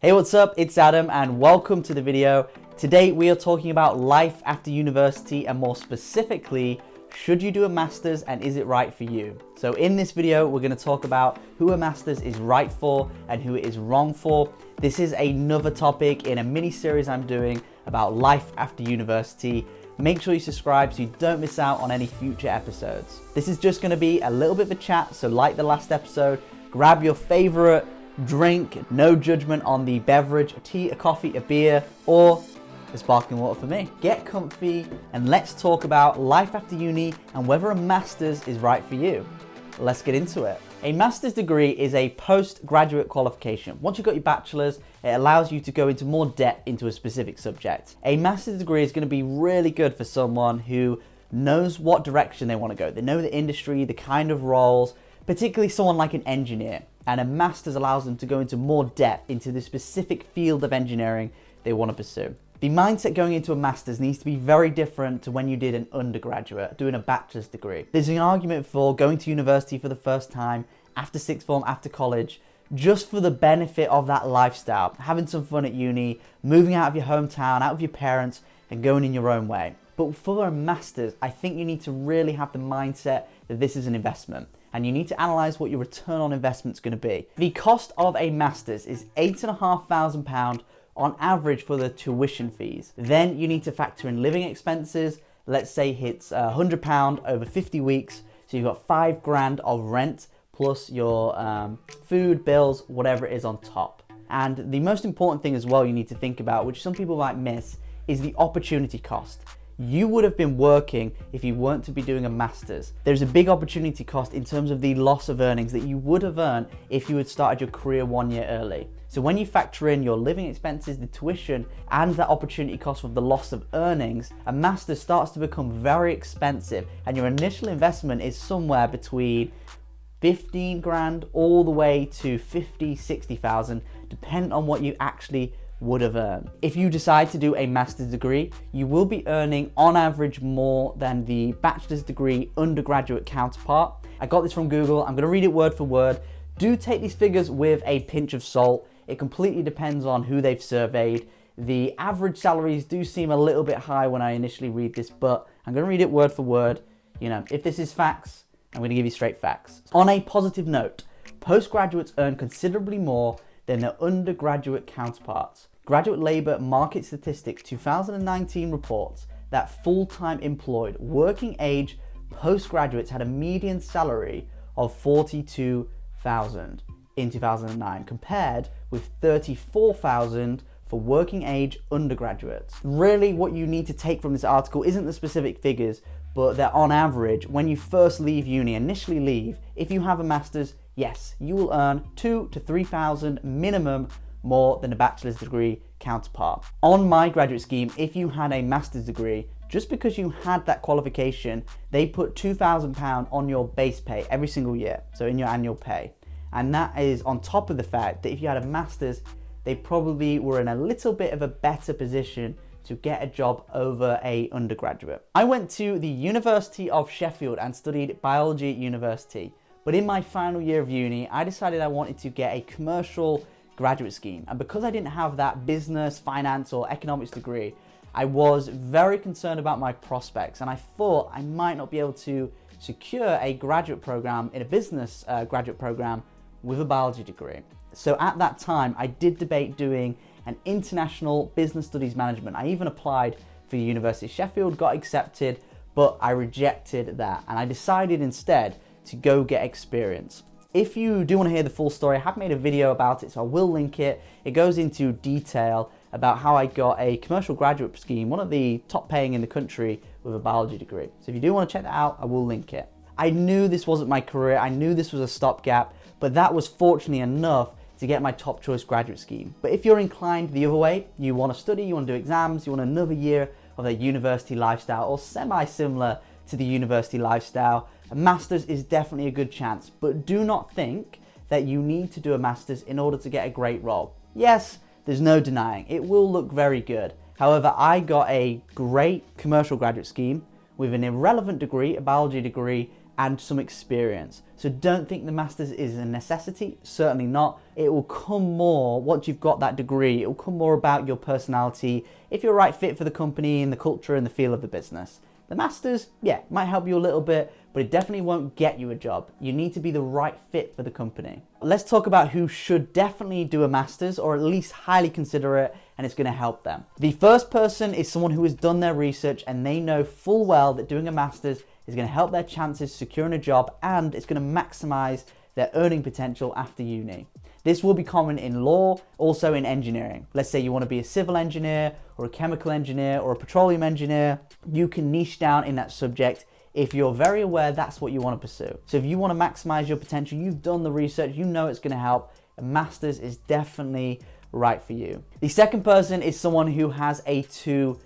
Hey, what's up? It's Adam and welcome to the video. Today we are talking about life after university and more specifically, should you do a master's and is it right for you? So in this video, we're going to talk about who a master's is right for and who it is wrong for. This is another topic in a mini series I'm doing about life after university. Make sure you subscribe so you don't miss out on any future episodes. This is just going to be a little bit of a chat, so like the last episode, grab your favorite drink, no judgment on the beverage, a tea, a coffee, a beer, or the sparkling water for me. Get comfy and let's talk about life after uni and whether a master's is right for you. Let's get into it. A master's degree is a postgraduate qualification. Once you've got your bachelor's, it allows you to go into more depth into a specific subject. A master's degree is going to be really good for someone who knows what direction they want to go. They know the industry, the kind of roles, particularly someone like an engineer. And a master's allows them to go into more depth into the specific field of engineering they want to pursue. The mindset going into a master's needs to be very different to when you did an undergraduate, doing a bachelor's degree. There's an argument for going to university for the first time, after sixth form, after college, just for the benefit of that lifestyle, having some fun at uni, moving out of your hometown, out of your parents, and going in your own way. But for a master's, I think you need to really have the mindset that this is an investment. And you need to analyse what your return on investment is going to be. The cost of a master's is £8,500 on average for the tuition fees. Then you need to factor in living expenses. Let's say it's £100 over 50 weeks. So you've got £5,000 of rent plus your food, bills, whatever it is on top. And the most important thing as well you need to think about, which some people might miss, is the opportunity cost. You would have been working if you weren't to be doing a master's. There's a big opportunity cost in terms of the loss of earnings that you would have earned if you had started your career 1 year early. So when you factor in your living expenses, the tuition, and that opportunity cost of the loss of earnings, a master's starts to become very expensive and your initial investment is somewhere between 15 grand all the way to 50, 60,000, depending on what you actually would have earned. If you decide to do a master's degree, you will be earning on average more than the bachelor's degree undergraduate counterpart. I got this from Google. I'm going to read it word for word. Do take these figures with a pinch of salt. It completely depends on who they've surveyed. The average salaries do seem a little bit high when I initially read this, but I'm going to read it word for word. You know, if this is facts, I'm going to give you straight facts. On a positive note, postgraduates earn considerably more than their undergraduate counterparts. Graduate Labour Market Statistics 2019 reports that full-time employed working age postgraduates had a median salary of $42,000 in 2009 compared with $34,000 for working age undergraduates. Really what you need to take from this article isn't the specific figures, but that on average, when you first leave uni, initially leave, if you have a master's, yes, you will earn $2,000 to $3,000 minimum more than a bachelor's degree counterpart. On my graduate scheme, if you had a master's degree, just because you had that qualification, they put £2,000 on your base pay every single year, so in your annual pay. And that is on top of the fact that if you had a master's, they probably were in a little bit of a better position to get a job over a undergraduate. I went to the University of Sheffield and studied biology at university. But in my final year of uni, I decided I wanted to get a commercial graduate scheme. And because I didn't have that business, finance, or economics degree, I was very concerned about my prospects. And I thought I might not be able to secure a graduate program in a business graduate program with a biology degree. So at that time, I did debate doing an international business studies management. I even applied for the University of Sheffield, got accepted, but I rejected that. And I decided instead to go get experience. If you do want to hear the full story, I have made a video about it, so I will link it. It goes into detail about how I got a commercial graduate scheme, one of the top paying in the country, with a biology degree. So if you do want to check that out, I will link it. I knew this wasn't my career. I knew this was a stopgap, but that was fortunately enough to get my top choice graduate scheme. But if you're inclined the other way, you want to study, you want to do exams, you want another year of a university lifestyle or semi-similar to the university lifestyle, a master's is definitely a good chance. But do not think that you need to do a master's in order to get a great role. Yes, there's no denying, it will look very good. However, I got a great commercial graduate scheme with an irrelevant degree, a biology degree, and some experience. So don't think the master's is a necessity, certainly not. It will come more, once you've got that degree, it will come more about your personality, if you're a right fit for the company and the culture and the feel of the business. The master's, yeah, might help you a little bit, but it definitely won't get you a job. You need to be the right fit for the company. Let's talk about who should definitely do a master's, or at least highly consider it, and it's going to help them. The first person is someone who has done their research and they know full well that doing a master's is going to help their chances securing a job, and it's going to maximize their earning potential after uni. This will be common in law, also in engineering. Let's say you want to be a civil engineer or a chemical engineer or a petroleum engineer. You can niche down in that subject if you're very aware that's what you want to pursue. So if you want to maximize your potential, you've done the research, you know it's going to help, a master's is definitely right for you. The second person is someone who has a 2-2.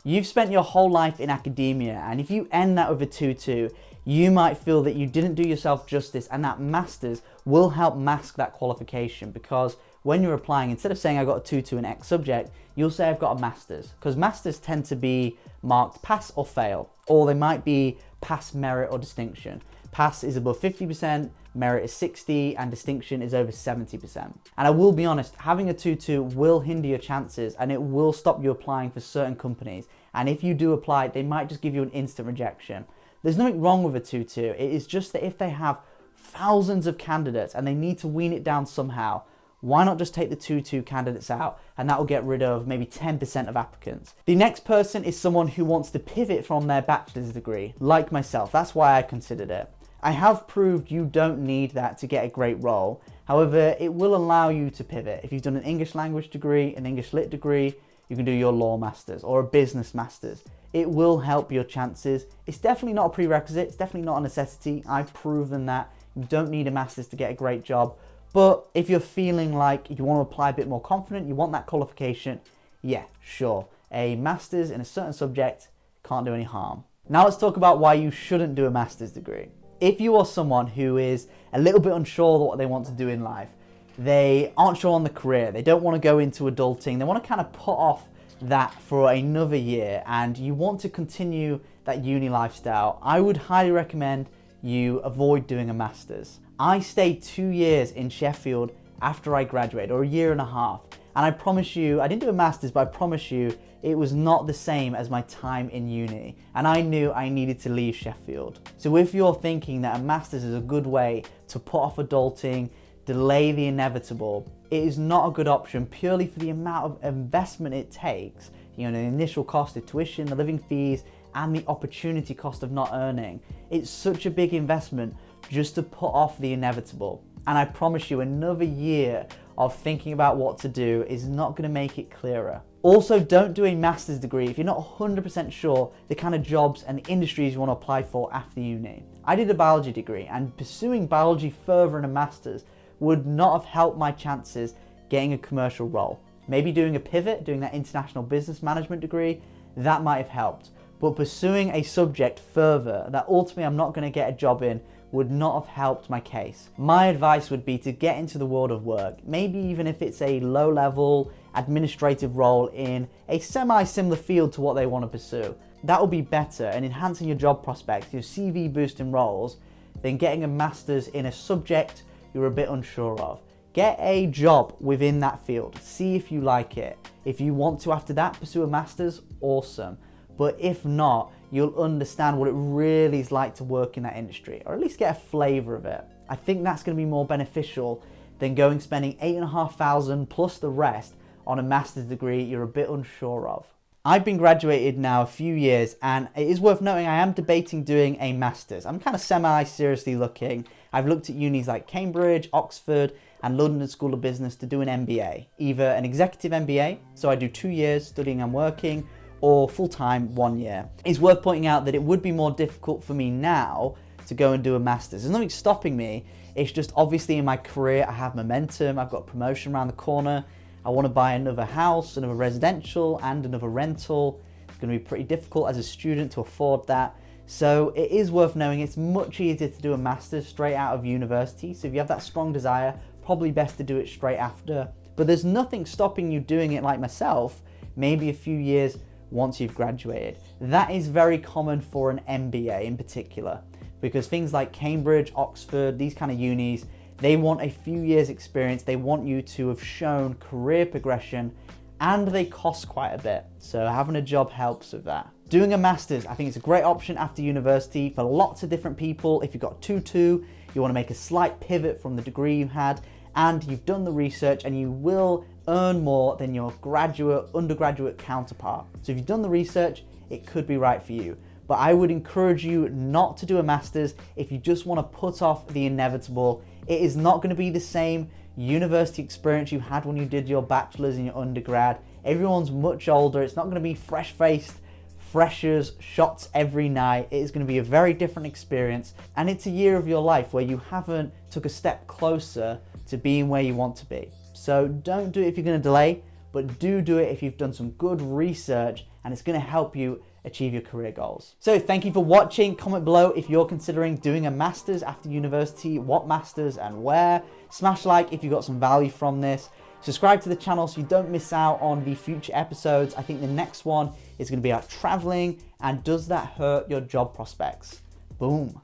You've spent your whole life in academia, and if you end that with a 2-2, you might feel that you didn't do yourself justice, and that master's will help mask that qualification, because when you're applying, instead of saying I got a 2-2 in X subject, you'll say I've got a master's, because masters tend to be marked pass or fail, or they might be pass, merit, or distinction. Pass is above 50%, merit is 60, and distinction is over 70%. And I will be honest, having a 2-2 will hinder your chances, and it will stop you applying for certain companies. And if you do apply, they might just give you an instant rejection. There's nothing wrong with a 2-2. It is just that if they have thousands of candidates and they need to wean it down somehow, why not just take the 2-2 candidates out, and that will get rid of maybe 10% of applicants. The next person is someone who wants to pivot from their bachelor's degree, like myself. That's why I considered it. I have proved you don't need that to get a great role. However, it will allow you to pivot. If you've done an English language degree, an English lit degree, you can do your law masters or a business masters. It will help your chances. It's definitely not a prerequisite. It's definitely not a necessity. I've proven that you don't need a master's to get a great job. But if you're feeling like you want to apply a bit more confident, you want that qualification, yeah, sure. A master's in a certain subject can't do any harm. Now let's talk about why you shouldn't do a master's degree. If you are someone who is a little bit unsure of what they want to do in life, they aren't sure on the career, they don't want to go into adulting, they want to kind of put off that for another year, and you want to continue that uni lifestyle, I would highly recommend you avoid doing a master's. I stayed 2 years in Sheffield after I graduated, or a year and a half, and I promise you, I didn't do a master's, but I promise you, it was not the same as my time in uni, and I knew I needed to leave Sheffield. So if you're thinking that a master's is a good way to put off adulting, delay the inevitable, it is not a good option purely for the amount of investment it takes, you know, the initial cost of tuition, the living fees, and the opportunity cost of not earning. It's such a big investment just to put off the inevitable. And I promise you, another year of thinking about what to do is not going to make it clearer. Also, don't do a master's degree if you're not 100% sure the kind of jobs and industries you want to apply for after uni. I did a biology degree, and pursuing biology further in a master's would not have helped my chances getting a commercial role. Maybe doing a pivot, doing that international business management degree, that might have helped. But pursuing a subject further that ultimately I'm not going to get a job in would not have helped my case. My advice would be to get into the world of work, maybe even if it's a low-level administrative role in a semi-similar field to what they want to pursue. That will be better and enhancing your job prospects, your CV boosting roles, than getting a master's in a subject you're a bit unsure of. Get a job within that field, see if you like it. If you want to after that pursue a master's, awesome. But if not, you'll understand what it really is like to work in that industry, or at least get a flavour of it. I think that's going to be more beneficial than spending $8,500 plus the rest on a master's degree you're a bit unsure of. I've been graduated now a few years, and it is worth noting I am debating doing a master's. I'm kind of semi-seriously looking. I've looked at unis like Cambridge, Oxford, and London School of Business to do an MBA. Either an executive MBA, so I do 2 years studying and working, or full-time 1 year. It's worth pointing out that it would be more difficult for me now to go and do a master's. There's nothing stopping me. It's just obviously in my career, I have momentum. I've got a promotion around the corner. I want to buy another house, another residential, and another rental. It's going to be pretty difficult as a student to afford that. So it is worth knowing it's much easier to do a master's straight out of university. So if you have that strong desire, probably best to do it straight after. But there's nothing stopping you doing it like myself, maybe a few years once you've graduated. That is very common for an MBA in particular. because things like Cambridge, Oxford, these kind of unis, they want a few years experience. They want you to have shown career progression, and they cost quite a bit. So having a job helps with that. Doing a master's, I think it's a great option after university for lots of different people. If you've got 2-2, you want to make a slight pivot from the degree you had, and you've done the research, and you will earn more than your undergraduate counterpart. So if you've done the research, it could be right for you. But I would encourage you not to do a master's if you just want to put off the inevitable. It is not going to be the same university experience you had when you did your bachelor's and your undergrad. Everyone's much older. It's not going to be fresh-faced freshers shots every night. It is going to be a very different experience, and it's a year of your life where you haven't took a step closer to being where you want to be. So don't do it if you're going to delay, but do it if you've done some good research and it's going to help you achieve your career goals. So thank you for watching. Comment below if you're considering doing a master's after university, what master's and where. Smash like if you got some value from this. Subscribe to the channel so you don't miss out on the future episodes. I think the next one is going to be about traveling, and does that hurt your job prospects? Boom.